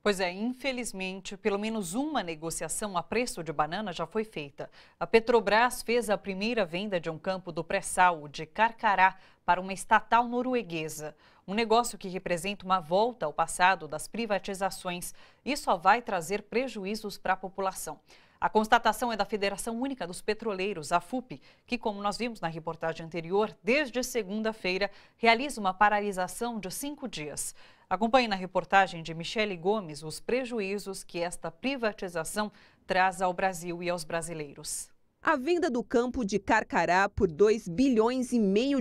Pois é, infelizmente, pelo menos uma negociação a preço de banana já foi feita. A Petrobras fez a primeira venda de um campo do pré-sal de Carcará para uma estatal norueguesa. Um negócio que representa uma volta ao passado das privatizações e só vai trazer prejuízos para a população. A constatação é da Federação Única dos Petroleiros, a FUP, que, como nós vimos na reportagem anterior, desde segunda-feira realiza uma paralisação de 5 dias. Acompanhe na reportagem de Michele Gomes os prejuízos que esta privatização traz ao Brasil e aos brasileiros. A venda do campo de Carcará por 2,5 bilhões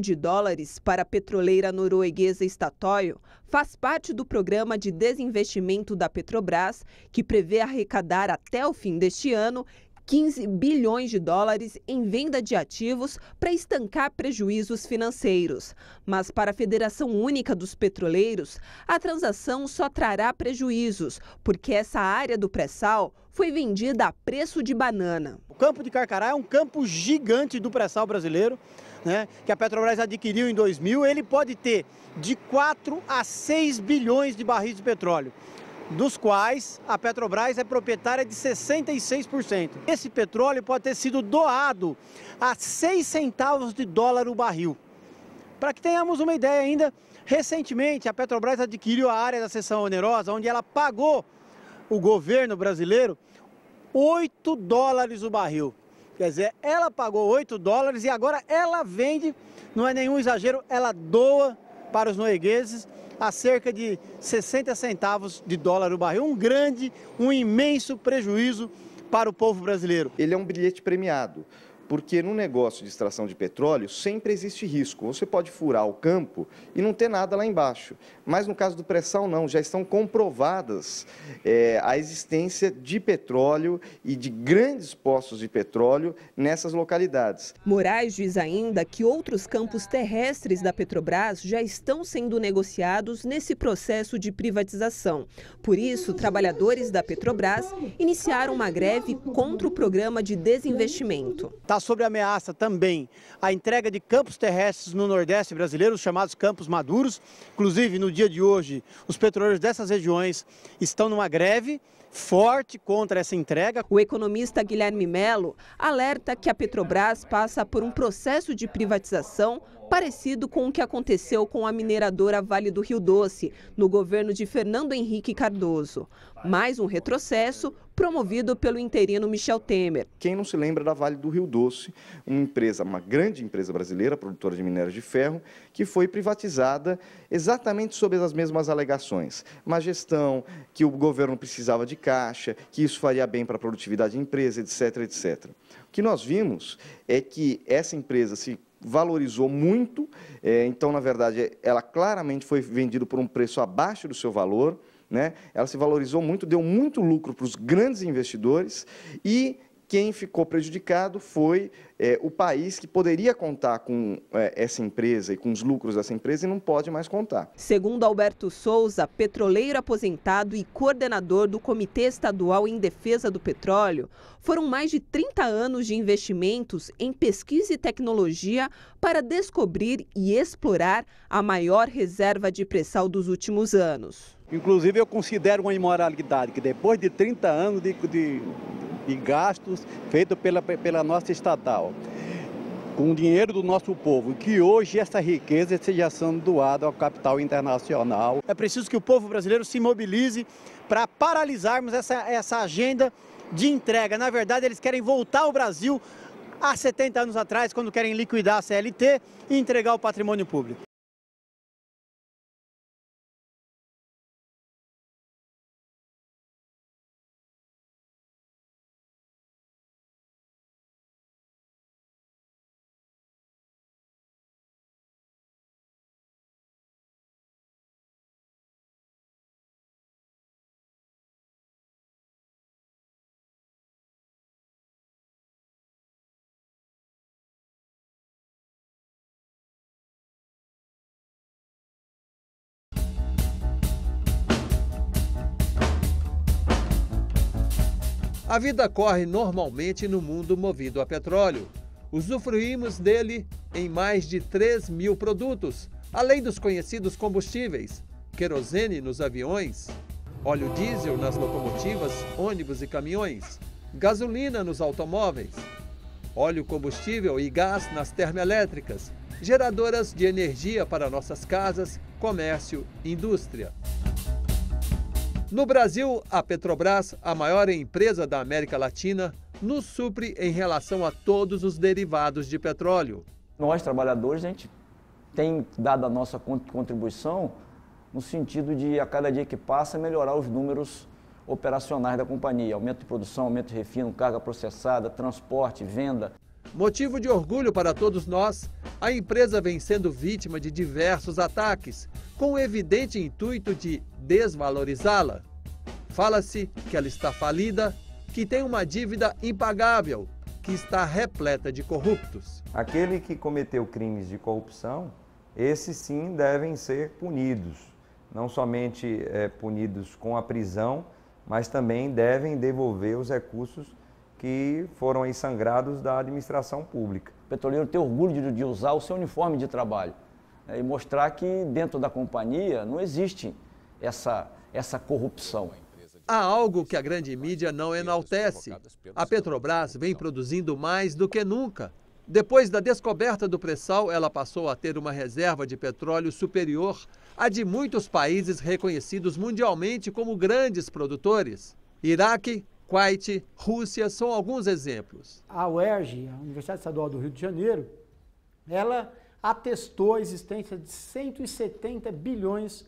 de dólares para a petroleira norueguesa Statoil faz parte do programa de desinvestimento da Petrobras, que prevê arrecadar até o fim deste ano 15 bilhões de dólares em venda de ativos para estancar prejuízos financeiros. Mas para a Federação Única dos Petroleiros, a transação só trará prejuízos, porque essa área do pré-sal foi vendida a preço de banana. O campo de Carcará é um campo gigante do pré-sal brasileiro, que a Petrobras adquiriu em 2000. Ele pode ter de 4 a 6 bilhões de barris de petróleo, dos quais a Petrobras é proprietária de 66%. Esse petróleo pode ter sido doado a 6 centavos de dólar o barril. Para que tenhamos uma ideia ainda, recentemente a Petrobras adquiriu a área da seção onerosa, onde ela pagou o governo brasileiro 8 dólares o barril. Quer dizer, ela pagou 8 dólares e agora ela vende, não é nenhum exagero, ela doa para os noruegueses a cerca de 60 centavos de dólar o barril. Um imenso prejuízo para o povo brasileiro. Ele é um bilhete premiado, porque no negócio de extração de petróleo sempre existe risco. Você pode furar o campo e não ter nada lá embaixo. Mas no caso do pré-sal não, já estão comprovadas a existência de petróleo e de grandes poços de petróleo nessas localidades. Moraes diz ainda que outros campos terrestres da Petrobras já estão sendo negociados nesse processo de privatização. Por isso, trabalhadores da Petrobras iniciaram uma greve contra o programa de desinvestimento. Está sob ameaça também a entrega de campos terrestres no Nordeste brasileiro, os chamados campos maduros. Inclusive, no dia de hoje, os petroleiros dessas regiões estão numa greve forte contra essa entrega. O economista Guilherme Melo alerta que a Petrobras passa por um processo de privatização parecido com o que aconteceu com a mineradora Vale do Rio Doce, no governo de Fernando Henrique Cardoso. Mais um retrocesso promovido pelo interino Michel Temer. Quem não se lembra da Vale do Rio Doce, uma grande empresa brasileira, produtora de minério de ferro, que foi privatizada exatamente sob as mesmas alegações. Má gestão, que o governo precisava de caixa, que isso faria bem para a produtividade da empresa, etc, etc. O que nós vimos é que essa empresa se valorizou muito, então, na verdade, ela claramente foi vendida por um preço abaixo do seu valor, Ela se valorizou muito, deu muito lucro para os grandes investidores e quem ficou prejudicado foi o país que poderia contar com essa empresa e com os lucros dessa empresa e não pode mais contar. Segundo Alberto Souza, petroleiro aposentado e coordenador do Comitê Estadual em Defesa do Petróleo, foram mais de 30 anos de investimentos em pesquisa e tecnologia para descobrir e explorar a maior reserva de pré-sal dos últimos anos. Inclusive, eu considero uma imoralidade que depois de 30 anos de gastos feitos pela nossa estatal, com o dinheiro do nosso povo, que hoje essa riqueza esteja sendo doada ao capital internacional. É preciso que o povo brasileiro se mobilize para paralisarmos essa agenda de entrega. Na verdade, eles querem voltar ao Brasil há 70 anos atrás, quando querem liquidar a CLT e entregar o patrimônio público. A vida corre normalmente no mundo movido a petróleo. Usufruímos dele em mais de 3.000 produtos, além dos conhecidos combustíveis, querosene nos aviões. óleo diesel nas locomotivas, ônibus e caminhões, gasolina nos automóveis, óleo combustível e gás nas termoelétricas, geradoras de energia para nossas casas, comércio e indústria. No Brasil, a Petrobras, a maior empresa da América Latina, nos supre em relação a todos os derivados de petróleo. Nós, trabalhadores, a gente tem dado a nossa contribuição no sentido de, a cada dia que passa, melhorar os números operacionais da companhia. Aumento de produção, aumento de refino, carga processada, transporte, venda. Motivo de orgulho para todos nós, a empresa vem sendo vítima de diversos ataques, com o evidente intuito de desvalorizá-la. Fala-se que ela está falida, que tem uma dívida impagável, que está repleta de corruptos. Aquele que cometeu crimes de corrupção, esses sim devem ser punidos. Não somente punidos com a prisão, mas também devem devolver os recursos que foram aí sangrados da administração pública. O petroleiro tem orgulho de usar o seu uniforme de trabalho, né, e mostrar que dentro da companhia não existe essa corrupção. Há algo que a grande mídia não enaltece. A Petrobras vem produzindo mais do que nunca. Depois da descoberta do pré-sal, ela passou a ter uma reserva de petróleo superior à de muitos países reconhecidos mundialmente como grandes produtores. Iraque, Kuwait, Rússia são alguns exemplos. A UERJ, a Universidade Estadual do Rio de Janeiro, ela atestou a existência de 170 bilhões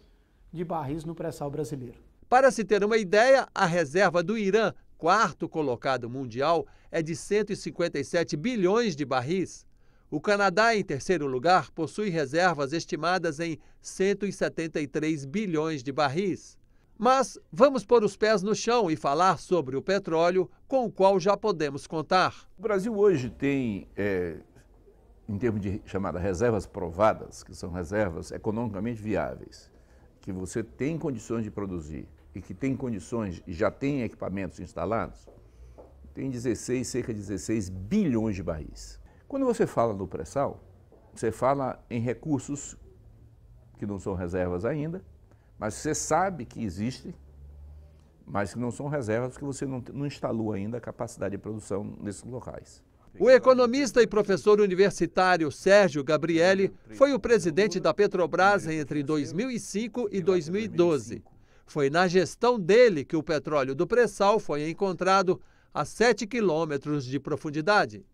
de barris no pré-sal brasileiro. Para se ter uma ideia, a reserva do Irã, quarto colocado mundial, é de 157 bilhões de barris. O Canadá, em terceiro lugar, possui reservas estimadas em 173 bilhões de barris. Mas vamos pôr os pés no chão e falar sobre o petróleo, com o qual já podemos contar. O Brasil hoje tem, em termos de chamadas reservas provadas, que são reservas economicamente viáveis, que você tem condições de produzir e que tem condições e já tem equipamentos instalados, tem cerca de 16 bilhões de barris. Quando você fala do pré-sal, você fala em recursos que não são reservas ainda, mas você sabe que existem, mas que não são reservas porque você não instalou ainda a capacidade de produção nesses locais. O economista e professor universitário Sérgio Gabrielli foi o presidente da Petrobras entre 2005 e 2012. Foi na gestão dele que o petróleo do pré-sal foi encontrado a 7 quilômetros de profundidade.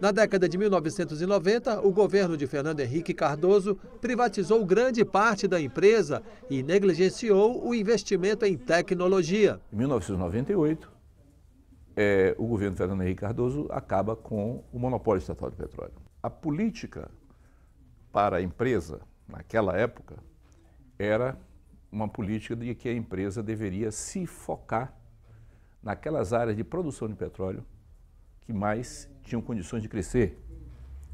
Na década de 1990, o governo de Fernando Henrique Cardoso privatizou grande parte da empresa e negligenciou o investimento em tecnologia. Em 1998, o governo de Fernando Henrique Cardoso acaba com o monopólio estatal de petróleo. A política para a empresa, naquela época, era uma política de que a empresa deveria se focar naquelas áreas de produção de petróleo que mais tinham condições de crescer,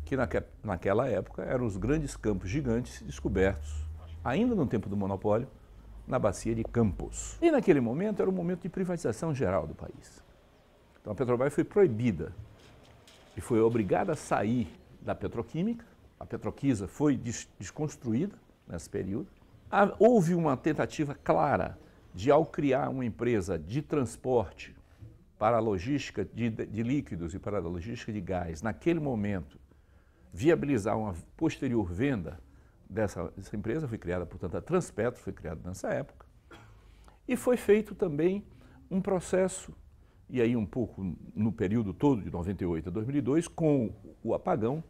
que naquela época eram os grandes campos gigantes descobertos, ainda no tempo do monopólio, na bacia de Campos. E naquele momento era um momento de privatização geral do país. Então a Petrobras foi proibida e foi obrigada a sair da petroquímica, a Petroquisa foi desconstruída nesse período. Houve uma tentativa clara de, ao criar uma empresa de transporte para a logística de líquidos e para a logística de gás, naquele momento, viabilizar uma posterior venda dessa empresa, foi criada, portanto, a Transpetro, foi criada nessa época, e foi feito também um processo, e aí um pouco no período todo, de 98 a 2002, com o apagão,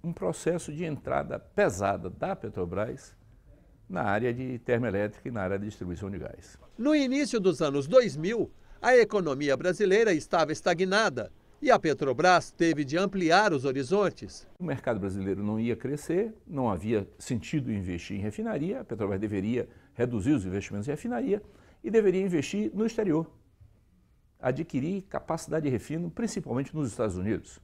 um processo de entrada pesada da Petrobras na área de termoelétrica e na área de distribuição de gás. No início dos anos 2000, a economia brasileira estava estagnada e a Petrobras teve de ampliar os horizontes. O mercado brasileiro não ia crescer, não havia sentido investir em refinaria, a Petrobras deveria reduzir os investimentos em refinaria e deveria investir no exterior, adquirir capacidade de refino, principalmente nos Estados Unidos.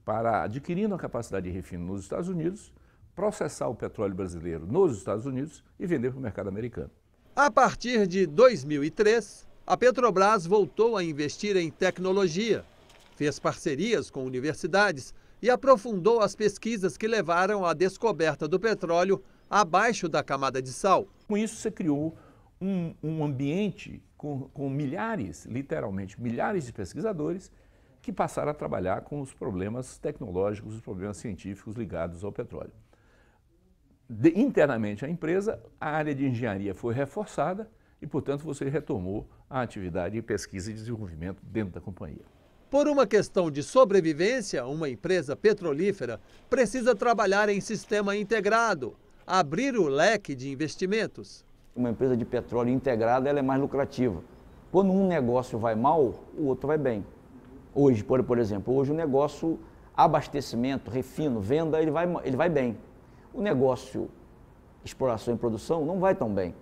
Para adquirindo a capacidade de refino nos Estados Unidos, processar o petróleo brasileiro nos Estados Unidos e vender para o mercado americano. A partir de 2003, a Petrobras voltou a investir em tecnologia, fez parcerias com universidades e aprofundou as pesquisas que levaram à descoberta do petróleo abaixo da camada de sal. Com isso, você criou um ambiente com milhares, literalmente milhares de pesquisadores que passaram a trabalhar com os problemas tecnológicos, os problemas científicos ligados ao petróleo. Internamente a empresa, a área de engenharia foi reforçada e, portanto, você retomou a atividade de pesquisa e desenvolvimento dentro da companhia. Por uma questão de sobrevivência, uma empresa petrolífera precisa trabalhar em sistema integrado, abrir o leque de investimentos. Uma empresa de petróleo integrada ela é mais lucrativa. Quando um negócio vai mal, o outro vai bem. Hoje, por exemplo, hoje o negócio abastecimento, refino, venda, ele vai bem. O negócio exploração e produção não vai tão bem,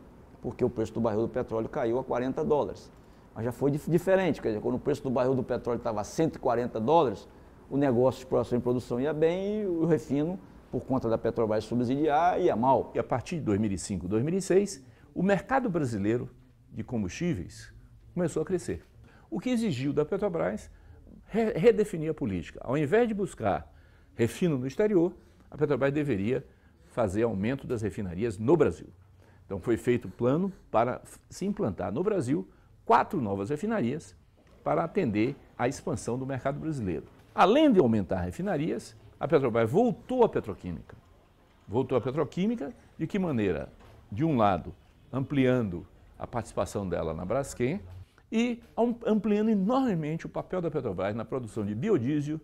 porque o preço do barril do petróleo caiu a $40. Mas já foi diferente, quer dizer, quando o preço do barril do petróleo estava a $140, o negócio de exploração e produção ia bem e o refino, por conta da Petrobras subsidiar, ia mal. E a partir de 2005, 2006, o mercado brasileiro de combustíveis começou a crescer. O que exigiu da Petrobras redefinir a política. Ao invés de buscar refino no exterior, a Petrobras deveria fazer aumento das refinarias no Brasil. Então foi feito o plano para se implantar no Brasil 4 novas refinarias para atender à expansão do mercado brasileiro. Além de aumentar refinarias, a Petrobras voltou à petroquímica. Voltou à petroquímica de que maneira? De um lado, ampliando a participação dela na Braskem e ampliando enormemente o papel da Petrobras na produção de biodiesel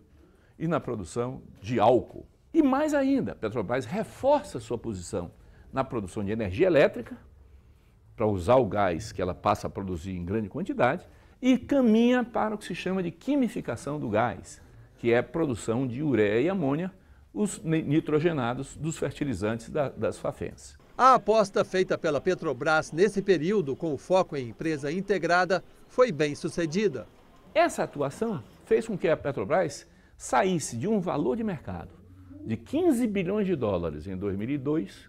e na produção de álcool. E mais ainda, a Petrobras reforça sua posição na produção de energia elétrica, para usar o gás que ela passa a produzir em grande quantidade, e caminha para o que se chama de quimificação do gás, que é a produção de ureia e amônia, os nitrogenados dos fertilizantes das Fafens. A aposta feita pela Petrobras nesse período, com o foco em empresa integrada, foi bem sucedida. Essa atuação fez com que a Petrobras saísse de um valor de mercado de 15 bilhões de dólares em 2002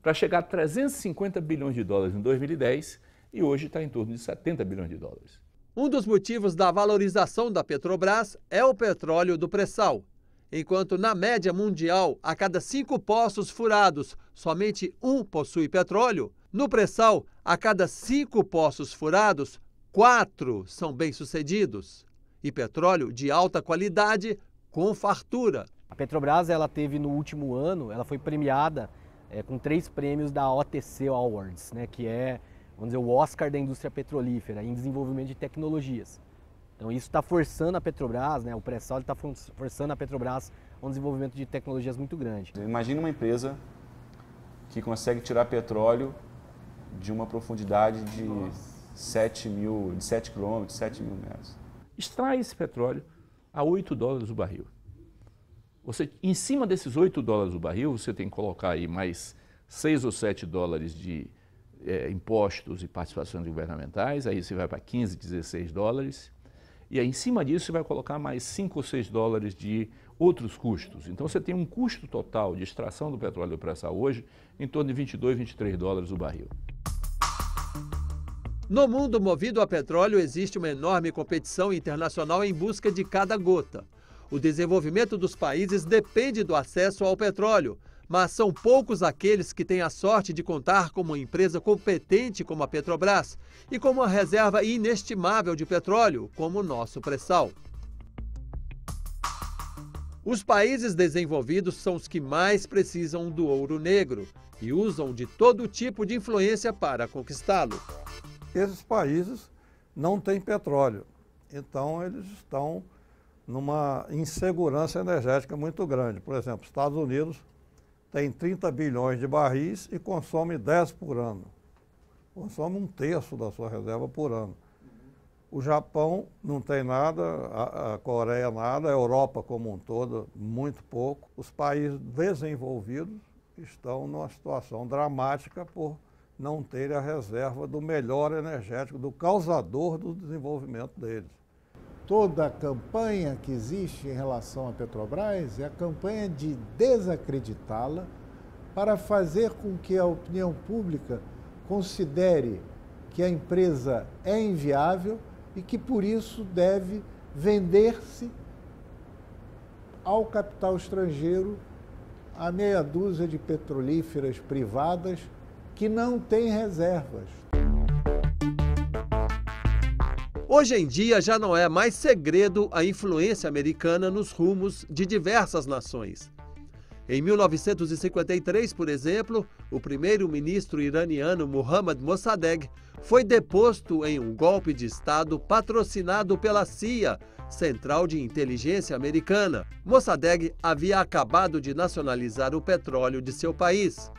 para chegar a 350 bilhões de dólares em 2010 e hoje está em torno de 70 bilhões de dólares. Um dos motivos da valorização da Petrobras é o petróleo do pré-sal. Enquanto na média mundial, a cada 5 poços furados, somente 1 possui petróleo, no pré-sal, a cada 5 poços furados, 4 são bem-sucedidos. E petróleo de alta qualidade com fartura. A Petrobras, ela teve no último ano, ela foi premiada com 3 prêmios da OTC Awards, né, que é, vamos dizer, o Oscar da indústria petrolífera em desenvolvimento de tecnologias. Então isso está forçando a Petrobras, né, o pré-sal está forçando a Petrobras a um desenvolvimento de tecnologias muito grande. Imagina uma empresa que consegue tirar petróleo de uma profundidade de 7 quilômetros, 7 mil metros. Extrai esse petróleo a $8 o barril. Você, em cima desses $8 o barril, você tem que colocar aí mais 6 ou 7 dólares de impostos e participações governamentais, aí você vai para 15, 16 dólares. E aí, em cima disso, você vai colocar mais 5 ou 6 dólares de outros custos. Então, você tem um custo total de extração do petróleo do pré-sal hoje em torno de 22, 23 dólares o barril. No mundo movido a petróleo, existe uma enorme competição internacional em busca de cada gota. O desenvolvimento dos países depende do acesso ao petróleo, mas são poucos aqueles que têm a sorte de contar com uma empresa competente como a Petrobras e com uma reserva inestimável de petróleo, como o nosso pré-sal. Os países desenvolvidos são os que mais precisam do ouro negro e usam de todo tipo de influência para conquistá-lo. Esses países não têm petróleo, então eles estão numa insegurança energética muito grande. Por exemplo, os Estados Unidos tem 30 bilhões de barris e consome 10 por ano. Consome 1/3 da sua reserva por ano. O Japão não tem nada, a Coreia nada, a Europa como um todo, muito pouco. Os países desenvolvidos estão numa situação dramática por não terem a reserva do melhor energético, do causador do desenvolvimento deles. Toda a campanha que existe em relação à Petrobras é a campanha de desacreditá-la para fazer com que a opinião pública considere que a empresa é inviável e que, por isso, deve vender-se ao capital estrangeiro a meia dúzia de petrolíferas privadas que não têm reservas. Hoje em dia já não é mais segredo a influência americana nos rumos de diversas nações. Em 1953, por exemplo, o primeiro-ministro iraniano Mohammad Mossadegh foi deposto em um golpe de Estado patrocinado pela CIA, Central de Inteligência Americana. Mossadegh havia acabado de nacionalizar o petróleo de seu país.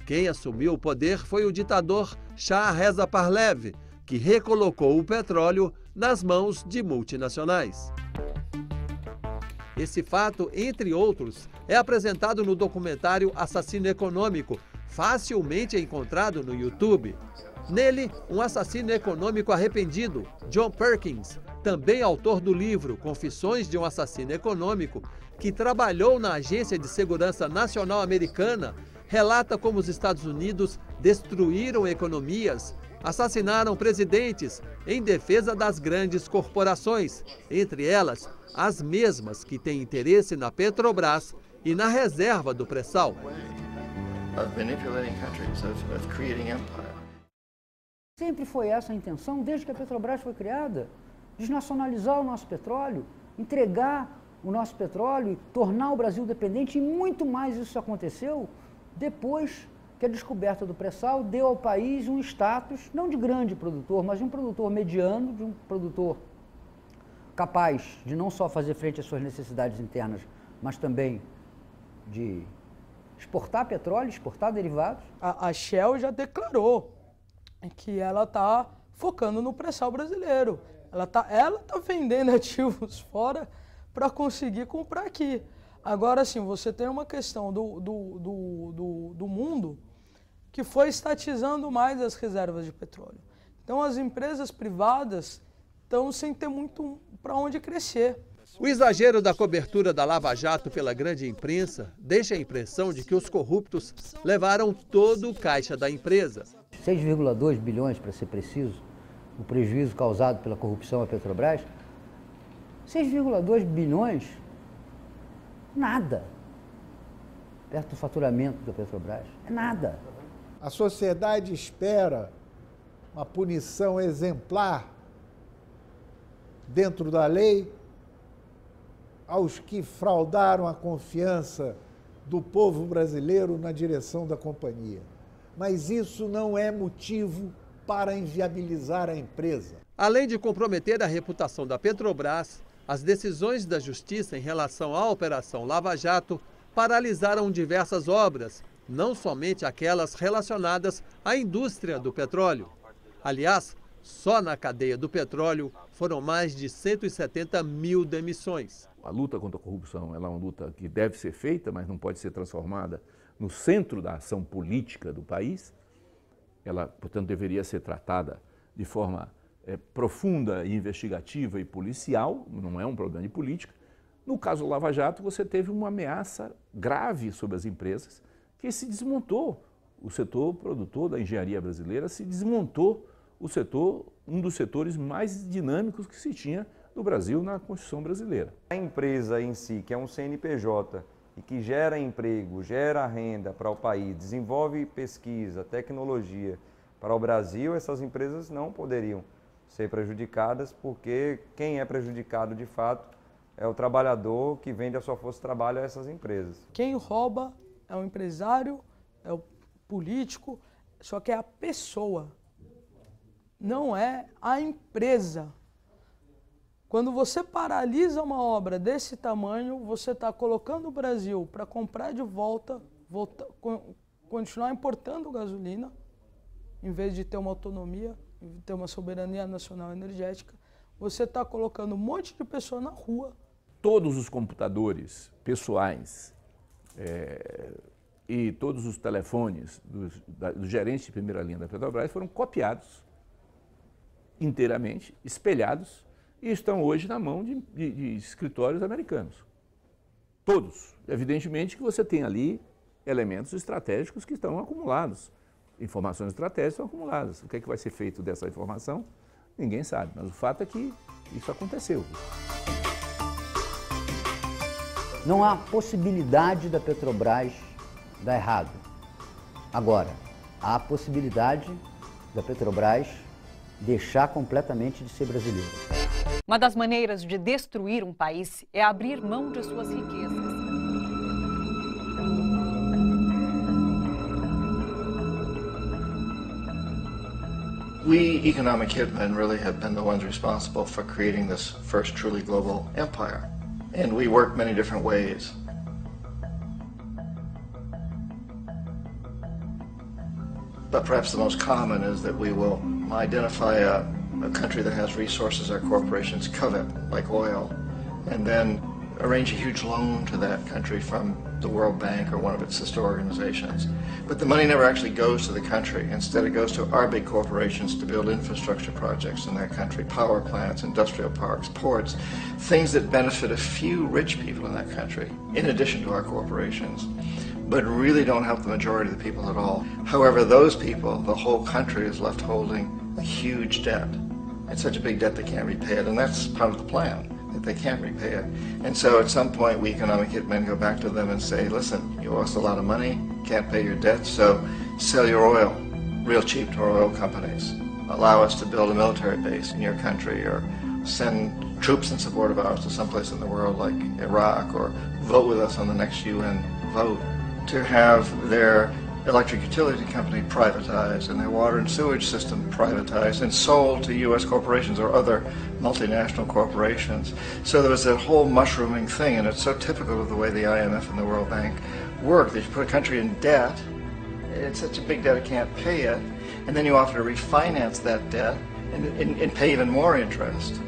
Quem assumiu o poder foi o ditador Shah Reza Pahlavi, que recolocou o petróleo nas mãos de multinacionais. Esse fato, entre outros, é apresentado no documentário Assassino Econômico, facilmente encontrado no YouTube. Nele, um assassino econômico arrependido, John Perkins, também autor do livro Confissões de um Assassino Econômico, que trabalhou na Agência de Segurança Nacional Americana, relata como os Estados Unidos destruíram economias, assassinaram presidentes em defesa das grandes corporações, entre elas as mesmas que têm interesse na Petrobras e na reserva do pré-sal. Sempre foi essa a intenção desde que a Petrobras foi criada, desnacionalizar o nosso petróleo, entregar o nosso petróleo, tornar o Brasil dependente, e muito mais isso aconteceu depois que a descoberta do pré-sal deu ao país um status, não de grande produtor, mas de um produtor mediano, de um produtor capaz de não só fazer frente às suas necessidades internas, mas também de exportar petróleo, exportar derivados. A Shell já declarou que ela está focando no pré-sal brasileiro. Ela tá vendendo ativos fora para conseguir comprar aqui. Agora, sim, você tem uma questão do mundo que foi estatizando mais as reservas de petróleo. Então, as empresas privadas estão sem ter muito para onde crescer. O exagero da cobertura da Lava Jato pela grande imprensa deixa a impressão de que os corruptos levaram todo o caixa da empresa. 6,2 bilhões, para ser preciso, o prejuízo causado pela corrupção à Petrobras. 6,2 bilhões, nada, perto do faturamento da Petrobras, é nada. A sociedade espera uma punição exemplar dentro da lei aos que fraudaram a confiança do povo brasileiro na direção da companhia. Mas isso não é motivo para inviabilizar a empresa. Além de comprometer a reputação da Petrobras, as decisões da Justiça em relação à Operação Lava Jato paralisaram diversas obras, não somente aquelas relacionadas à indústria do petróleo. Aliás, só na cadeia do petróleo foram mais de 170 mil demissões. A luta contra a corrupção ela é uma luta que deve ser feita, mas não pode ser transformada no centro da ação política do país. Ela, portanto, deveria ser tratada de forma profunda, investigativa e policial, não é um problema de política. No caso do Lava Jato, você teve uma ameaça grave sobre as empresas, que se desmontou o setor produtor da engenharia brasileira, se desmontou o setor, um dos setores mais dinâmicos que se tinha no Brasil na Constituição brasileira. A empresa em si, que é um CNPJ e que gera emprego, gera renda para o país, desenvolve pesquisa, tecnologia para o Brasil, essas empresas não poderiam ser prejudicadas, porque quem é prejudicado de fato é o trabalhador que vende a sua força de trabalho a essas empresas. Quem rouba é o empresário, é o político, só que é a pessoa, não é a empresa. Quando você paralisa uma obra desse tamanho, você está colocando o Brasil para comprar de volta, continuar importando gasolina, em vez de ter uma autonomia, ter uma soberania nacional energética, você está colocando um monte de pessoa na rua. Todos os computadores pessoais e todos os telefones dos gerentes de primeira linha da Petrobras foram copiados inteiramente, espelhados, e estão hoje na mão de escritórios americanos. Todos. Evidentemente que você tem ali elementos estratégicos que estão acumulados. Informações estratégicas estão acumuladas. O que é que vai ser feito dessa informação? Ninguém sabe, mas o fato é que isso aconteceu. Não há possibilidade da Petrobras dar errado. Agora, há possibilidade da Petrobras deixar completamente de ser brasileiro. Uma das maneiras de destruir um país é abrir mão de suas riquezas. We economic hitmen really have been the ones responsible for creating this first truly global empire. And we work many different ways. But perhaps the most common is that we will identify a country that has resources our corporations covet, like oil, and then arrange a huge loan to that country from the World Bank or one of its sister organizations. But the money never actually goes to the country. Instead, it goes to our big corporations to build infrastructure projects in that country, power plants, industrial parks, ports, things that benefit a few rich people in that country, in addition to our corporations, but really don't help the majority of the people at all. However, those people, the whole country is left holding a huge debt. It's such a big debt they can't repay it, and that's part of the plan, that they can't repay it. And so at some point, we economic hitmen go back to them and say, listen, you owe us a lot of money, can't pay your debt, so sell your oil real cheap to our oil companies. Allow us to build a military base in your country, or send troops in support of ours to someplace in the world like Iraq, or vote with us on the next UN vote. To have their electric utility company privatized and their water and sewage system privatized and sold to U.S. corporations or other multinational corporations. So there was that whole mushrooming thing, and it's so typical of the way the IMF and the World Bank work, that you put a country in debt, it's such a big debt it can't pay it, and then you offer to refinance that debt and pay even more interest.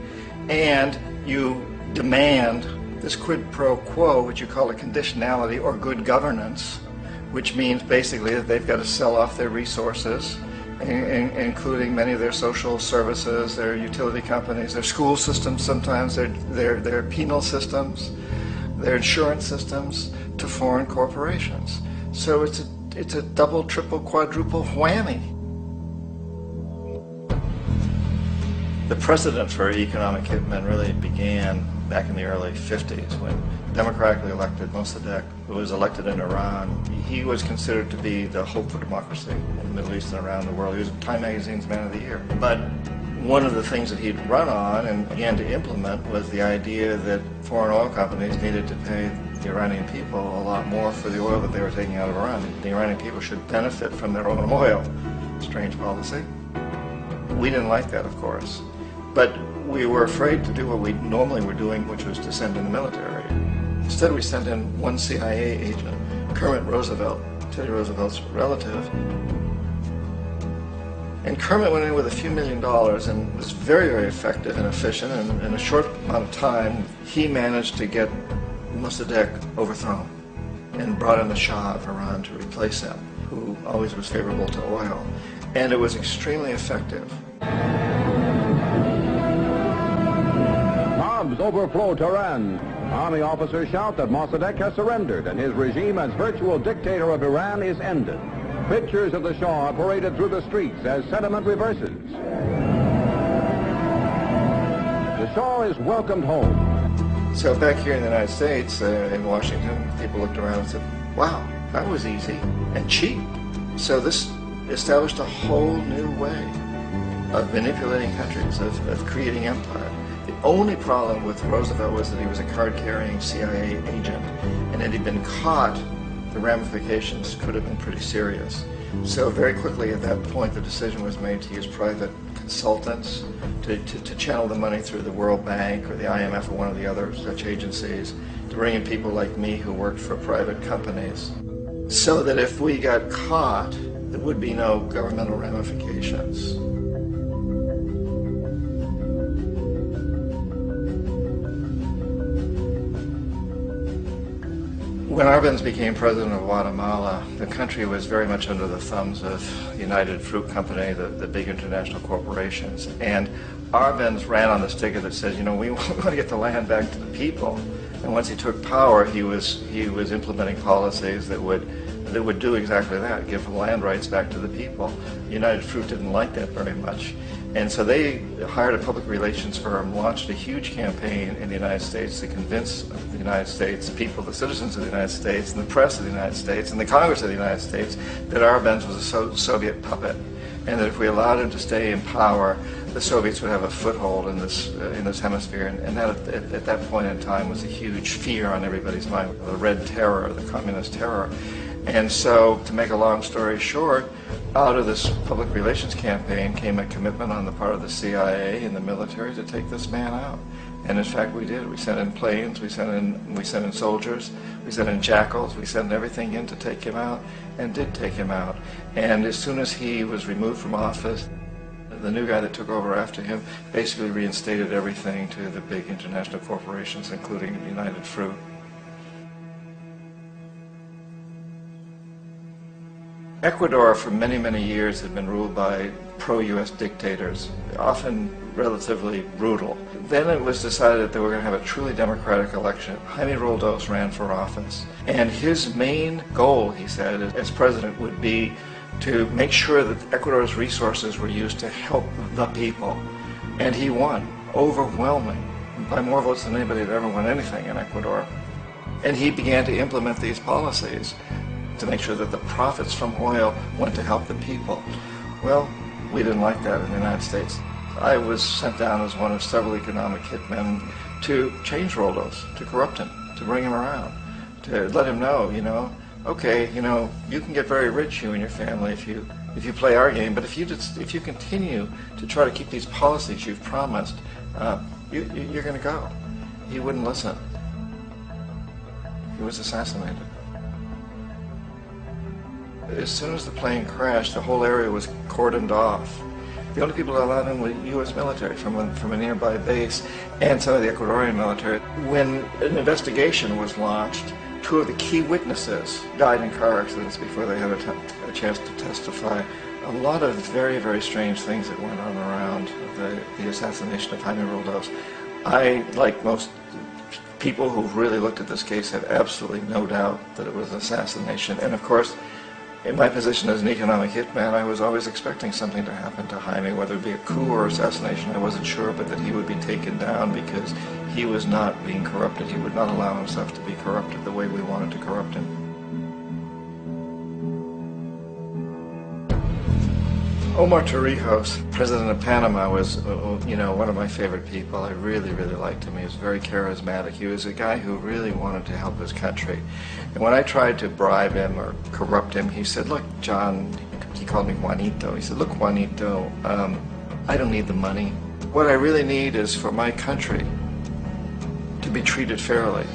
And you demand this quid pro quo, which you call a conditionality or good governance, which means basically that they've got to sell off their resources, including many of their social services, their utility companies, their school systems sometimes, their penal systems, their insurance systems, to foreign corporations. So it's a double, triple, quadruple whammy. The precedent for economic hitmen really began back in the early 50s when democratically elected Mossadegh, who was elected in Iran, he was considered to be the hope for democracy in the Middle East and around the world. He was Time Magazine's Man of the Year. But one of the things that he'd run on and began to implement was the idea that foreign oil companies needed to pay the Iranian people a lot more for the oil that they were taking out of Iran. The Iranian people should benefit from their own oil. Strange policy. We didn't like that, of course. But we were afraid to do what we normally were doing, which was to send in the military. Instead, we sent in one CIA agent, Kermit Roosevelt, Teddy Roosevelt's relative. And Kermit went in with a few $1 million and was very, very effective and efficient. And in a short amount of time, he managed to get Mossadegh overthrown and brought in the Shah of Iran to replace him, who always was favorable to oil. And it was extremely effective. Mobs overflow Tehran. Army officers shout that Mossadegh has surrendered and his regime as virtual dictator of Iran is ended. Pictures of the Shah are paraded through the streets as sentiment reverses. The Shah is welcomed home. So back here in the United States, in Washington, people looked around and said, wow, that was easy and cheap. So this established a whole new way of manipulating countries, of creating empire. The only problem with Roosevelt was that he was a card-carrying CIA agent, and had he been caught, the ramifications could have been pretty serious. So very quickly at that point, the decision was made to use private consultants to channel the money through the World Bank or the IMF or one of the other such agencies, to bring in people like me who worked for private companies, so that if we got caught, there would be no governmental ramifications. When Arbenz became president of Guatemala, the country was very much under the thumbs of United Fruit Company, the big international corporations. And Arbenz ran on this ticket that says, you know, we want to get the land back to the people. And once he took power, he was implementing policies that would do exactly that, give land rights back to the people. United Fruit didn't like that very much. And so they hired a public relations firm, launched a huge campaign in the United States to convince the United States people, the citizens of the United States, and the press of the United States, and the Congress of the United States, that Arbenz was a Soviet puppet, and that if we allowed him to stay in power, the Soviets would have a foothold in this hemisphere, and that at that point in time was a huge fear on everybody's mind, the Red Terror, the Communist Terror. And so, to make a long story short, out of this public relations campaign came a commitment on the part of the CIA and the military to take this man out. And in fact, we did. We sent in planes, we sent in soldiers, we sent in jackals, we sent everything in to take him out, and did take him out. And as soon as he was removed from office, the new guy that took over after him basically reinstated everything to the big international corporations, including United Fruit. Ecuador for many, many years had been ruled by pro-U.S. dictators, often relatively brutal. Then it was decided that they were going to have a truly democratic election. Jaime Roldos ran for office, and his main goal, he said, as president would be to make sure that Ecuador's resources were used to help the people. And he won, overwhelming, by more votes than anybody had ever won anything in Ecuador. And he began to implement these policies to make sure that the profits from oil went to help the people. Well, we didn't like that in the United States. I was sent down as one of several economic hitmen to change Roldos, to corrupt him, to bring him around, to let him know, okay, you can get very rich, you and your family, if you play our game, but if you continue to try to keep these policies you've promised, you're going to go. He wouldn't listen. He was assassinated. As soon as the plane crashed, the whole area was cordoned off. The only people allowed in were U.S. military from a nearby base and some of the Ecuadorian military. When an investigation was launched, two of the key witnesses died in car accidents before they had a chance to testify. A lot of very, very strange things that went on around the assassination of Jaime Roldos. I, like most people who've really looked at this case, have absolutely no doubt that it was an assassination. And of course, in my position as an economic hitman, I was always expecting something to happen to Jaime, whether it be a coup or assassination, I wasn't sure, but that he would be taken down because he was not being corrupted. He would not allow himself to be corrupted the way we wanted to corrupt him. Omar Torrijos, president of Panama, was, one of my favorite people. I really, really liked him. He was very charismatic. He was a guy who really wanted to help his country. And when I tried to bribe him or corrupt him, he said, look, John, he called me Juanito. He said, look, Juanito, I don't need the money. What I really need is for my country to be treated fairly.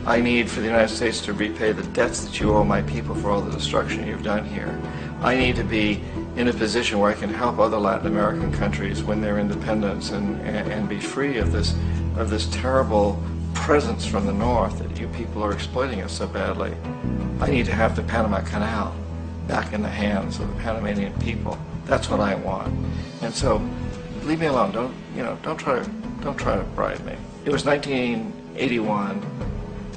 I need for the United States to repay the debts that you owe my people for all the destruction you've done here. I need to be in a position where I can help other Latin American countries win their independence and be free of this terrible presence from the north that you people are exploiting us so badly. I need to have the Panama Canal back in the hands of the Panamanian people. That's what I want. And so, leave me alone. Don't try to bribe me. It was 1981,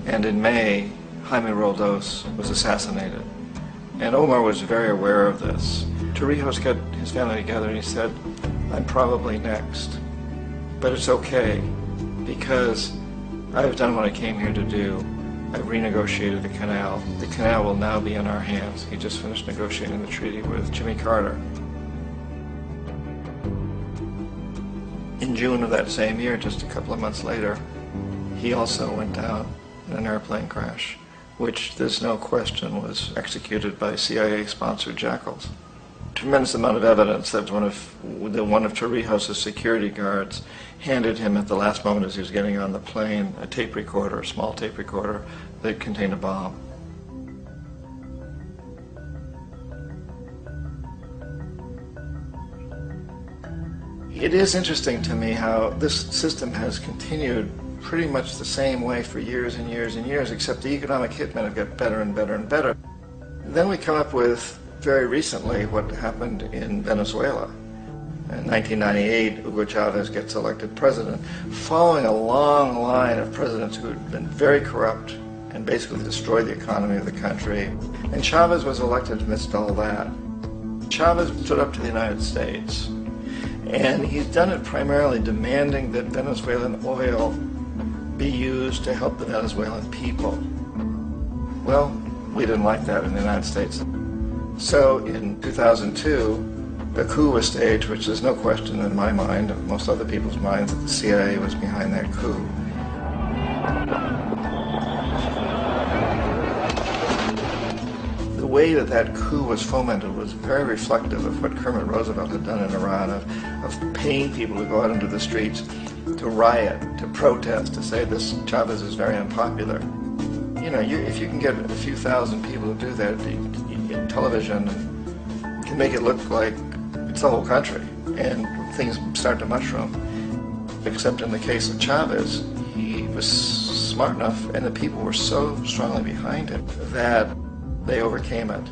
and in May, Jaime Roldos was assassinated. And Omar was very aware of this. Torrijos got his family together and he said, I'm probably next, but it's okay because I've done what I came here to do. I've renegotiated the canal. The canal will now be in our hands. He just finished negotiating the treaty with Jimmy Carter. In June of that same year, just a couple of months later, he also went down in an airplane crash, which there's no question was executed by CIA-sponsored jackals. Tremendous amount of evidence that one of Torrijos' security guards handed him at the last moment as he was getting on the plane a tape recorder, a small tape recorder that contained a bomb. It is interesting to me how this system has continued pretty much the same way for years and years and years, except the economic hitmen have got better and better and better. Then we come up with, very recently, what happened in Venezuela. In 1998, Hugo Chavez gets elected president, following a long line of presidents who had been very corrupt and basically destroyed the economy of the country. And Chavez was elected amidst all that. Chavez stood up to the United States, and he's done it primarily demanding that Venezuelan oil be used to help the Venezuelan people. Well, we didn't like that in the United States. So in 2002, a coup was staged, which there's no question in my mind, and most other people's minds, that the CIA was behind that coup. The way that that coup was fomented was very reflective of what Kermit Roosevelt had done in Iran, of paying people to go out into the streets, to riot, to protest, to say this Chavez is very unpopular. You know, if you can get a few thousand people to do that, television can make it look like it's the whole country, and things start to mushroom. Except in the case of Chavez, he was smart enough, and the people were so strongly behind him that they overcame it,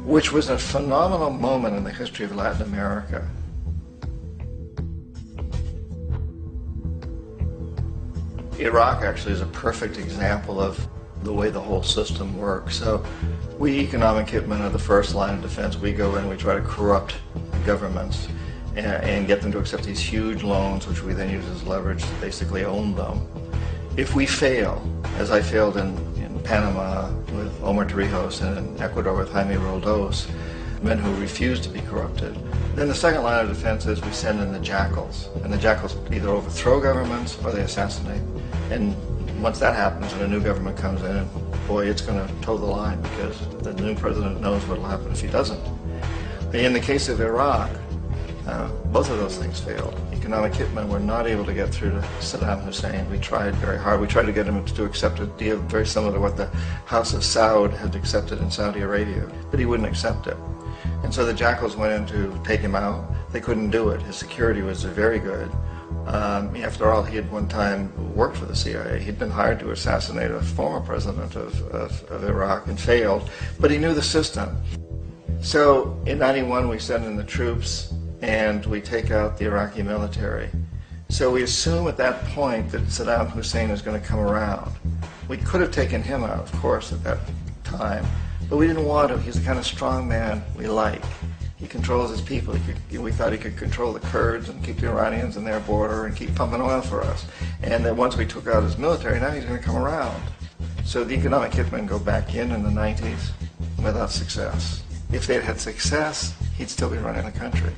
which was a phenomenal moment in the history of Latin America. Iraq actually is a perfect example of the way the whole system works. So we economic hitmen are the first line of defense. We go in, we try to corrupt governments and get them to accept these huge loans, which we then use as leverage to basically own them. If we fail, as I failed in Panama with Omar Torrijos and in Ecuador with Jaime Roldos, men who refused to be corrupted, then the second line of defense is we send in the jackals. And the jackals either overthrow governments or they assassinate. And once that happens and a new government comes in, boy, it's going to toe the line because the new president knows what will happen if he doesn't. In the case of Iraq, both of those things failed. Economic hitmen were not able to get through to Saddam Hussein. We tried very hard. We tried to get him to accept a deal very similar to what the House of Saud had accepted in Saudi Arabia, but he wouldn't accept it. And so the jackals went in to take him out. They couldn't do it. His security was very good. After all, he had one time worked for the CIA. He'd been hired to assassinate a former president of Iraq and failed, but he knew the system. So in '91, we send in the troops and we take out the Iraqi military. So we assume at that point that Saddam Hussein is going to come around. We could have taken him out, of course, at that time, but we didn't want to. He's the kind of strong man we like. He controls his people. We thought he could control the Kurds and keep the Iranians in their border and keep pumping oil for us. And that once we took out his military, now he's going to come around. So the economic hitmen go back in the 90s without success. If they'd had success, he'd still be running the country.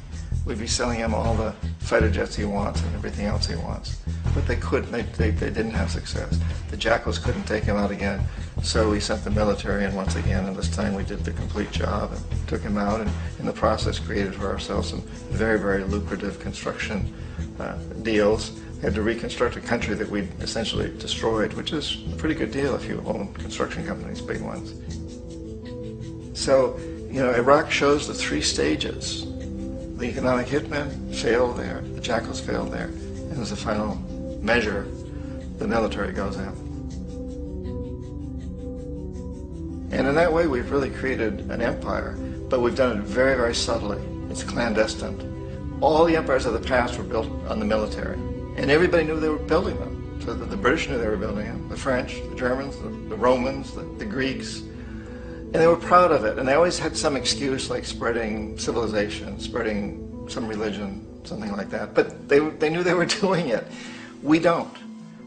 We'd be selling him all the fighter jets he wants and everything else he wants. But they couldn't. They didn't have success. The jackals couldn't take him out again. So we sent the military in once again, and this time we did the complete job and took him out, and in the process created for ourselves some very, very lucrative construction deals. We had to reconstruct a country that we'd essentially destroyed, which is a pretty good deal if you own construction companies, big ones. So, you know, Iraq shows the three stages. The economic hitmen failed there, the jackals failed there, and as a final measure, the military goes in. And in that way, we've really created an empire, but we've done it very, very subtly. It's clandestine. All the empires of the past were built on the military, and everybody knew they were building them. So the British knew they were building them, the French, the Germans, the Romans, the Greeks, and they were proud of it. And they always had some excuse, like spreading civilization, spreading some religion, something like that. But they knew they were doing it. We don't.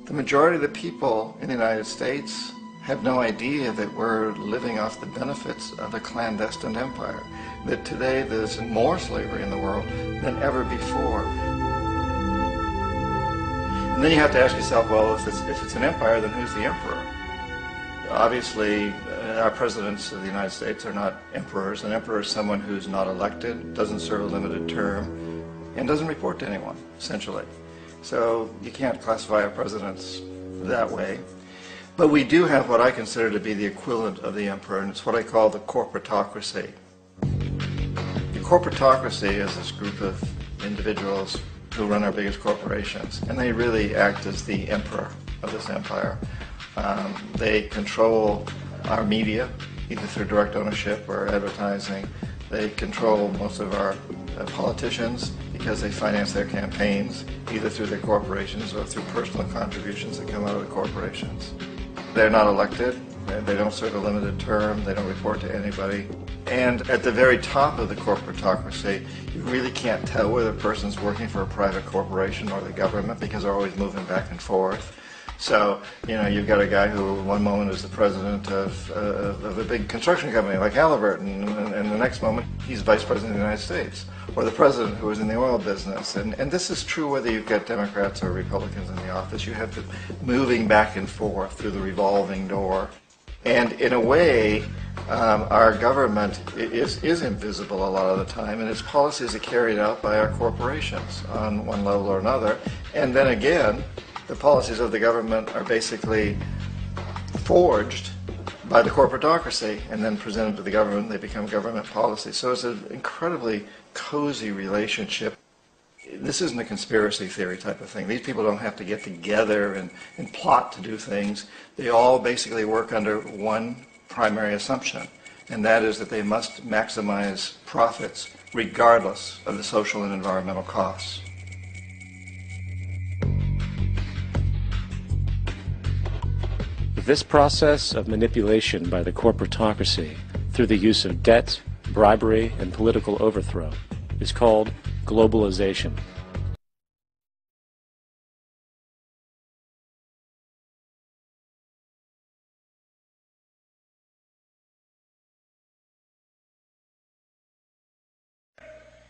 The majority of the people in the United States have no idea that we're living off the benefits of a clandestine empire, that today there's more slavery in the world than ever before. And then you have to ask yourself, well, if it's an empire, then who's the emperor? Obviously, our presidents of the United States are not emperors. An emperor is someone who's not elected, doesn't serve a limited term, and doesn't report to anyone, essentially. So you can't classify our presidents that way. But we do have what I consider to be the equivalent of the emperor, and it's what I call the corporatocracy. The corporatocracy is this group of individuals who run our biggest corporations, and they really act as the emperor of this empire. They control our media, either through direct ownership or advertising. They control most of our politicians because they finance their campaigns, either through their corporations or through personal contributions that come out of the corporations. They're not elected, they don't serve a limited term, they don't report to anybody. And at the very top of the corporatocracy, you really can't tell whether a person's working for a private corporation or the government because they're always moving back and forth. So, you know, you've got a guy who one moment is the president of a big construction company like Halliburton, and the next moment he's vice president of the United States, or the president who is in the oil business. And this is true whether you've got Democrats or Republicans in the office. You have to moving back and forth through the revolving door. And in a way, our government is invisible a lot of the time, and its policies are carried out by our corporations on one level or another. And then again, the policies of the government are basically forged by the corporatocracy and then presented to the government. They become government policy. So it's an incredibly cozy relationship. This isn't a conspiracy theory type of thing. These people don't have to get together and plot to do things. They all basically work under one primary assumption, and that is that they must maximize profits regardless of the social and environmental costs. This process of manipulation by the corporatocracy through the use of debt, bribery, and political overthrow is called globalization.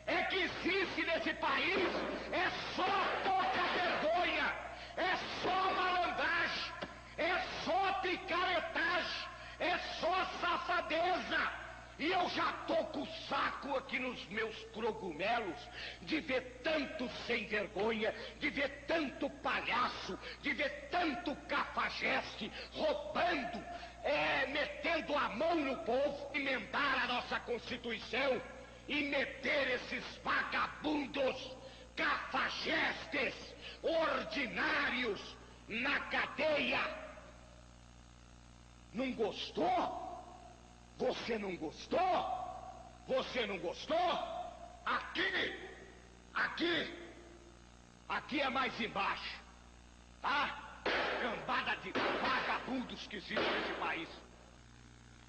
É que existe nesse país é só pouca vergonha, é só malandragem, é só picaretagem, é só safadeza. E eu já tô com o saco aqui nos meus cogumelos de ver tanto sem vergonha, de ver tanto palhaço, de ver tanto cafajeste roubando, metendo a mão no povo, emendar a nossa Constituição e meter esses vagabundos, cafajestes, ordinários na cadeia. Não gostou? Você não gostou? Você não gostou? Aqui é mais embaixo, tá? Cambada de vagabundos que existe nesse país.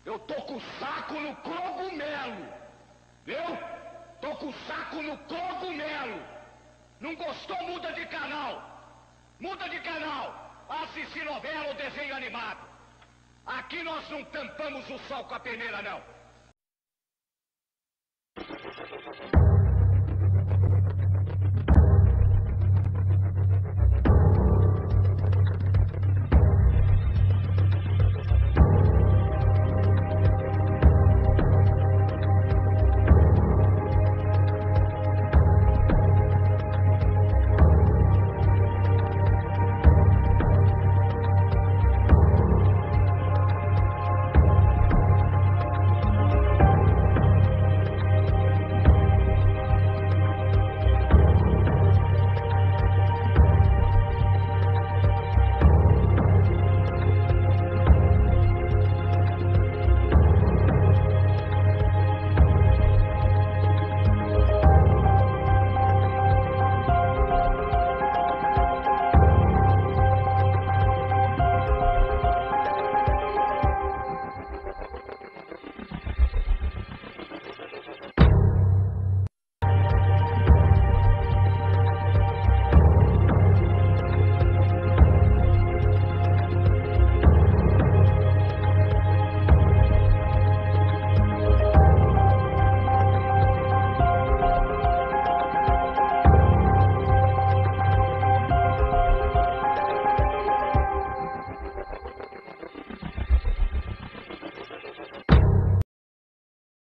Eu tô com o saco no cogumelo, viu? Tô com o saco no cogumelo. Não gostou? Muda de canal. Muda de canal. Assistir novela ou desenho animado. Aqui nós não tampamos o sol com a peneira, não.